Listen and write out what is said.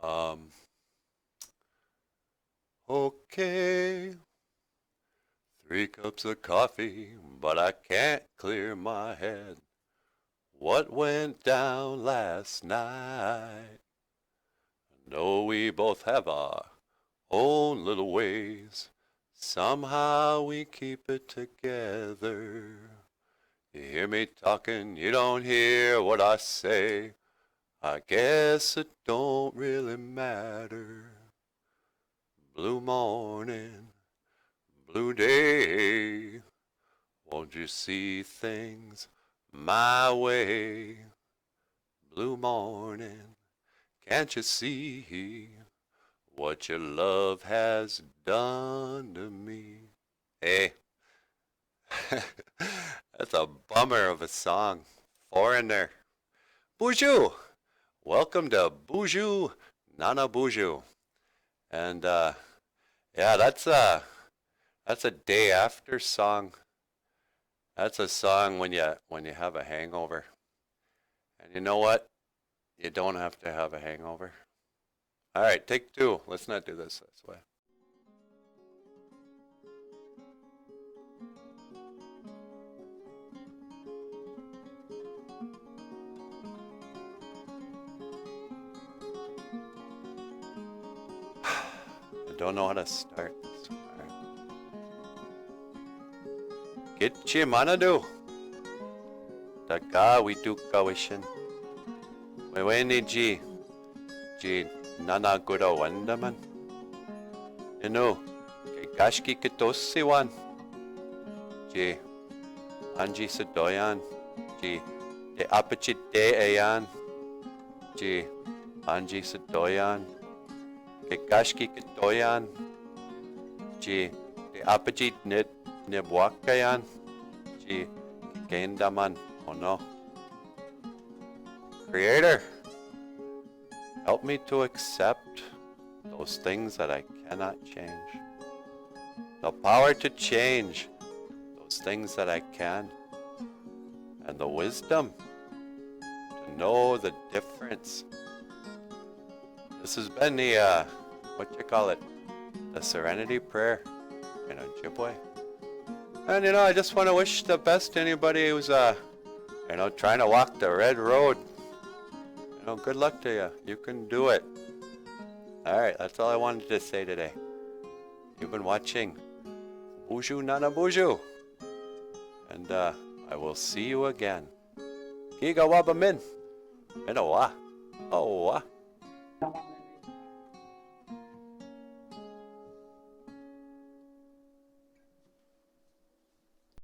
Um, okay, 3 cups of coffee, but I can't clear my head. What went down last night? No, we both have our own little ways. Somehow we keep it together. You hear me talking, you don't hear what I say. I guess it don't really matter. Blue morning, blue day. Won't you see things my way? Blue morning, can't you see what your love has done to me? Hey, that's a bummer of a song. Foreigner. BOOZHOO! Welcome to BOOZHOO, Nana BOOZHOO. And yeah, that's a day after song. That's a song when you have a hangover. And you know what? You don't have to have a hangover. All right, take 2. Let's not do this way. I don't know how to start this. Gichi-manidoo. Daga wiidookawishin. Weweni ge-gashkitoosiwaan. Iniw. ge-gashkitoosiwaan. aanjisidooyaan. de-apiichide'eyaan. aanjisidooyaan. ge-gashkitooyan. de-apiichi-nibwaakaayaan. gikendamaan. Oh no. Creator, help me to accept those things that I cannot change. The power to change those things that I can. And the wisdom to know the difference. This has been the, the Serenity prayer in Ojibwe. And I just want to wish the best to anybody who's, trying to walk the red road. Good luck to you. You can do it. Alright, that's all I wanted to say today. You've been watching BOOZHOO Nana BOOZHOO. And I will see you again. Giga-wabamin. Minawa. Owa.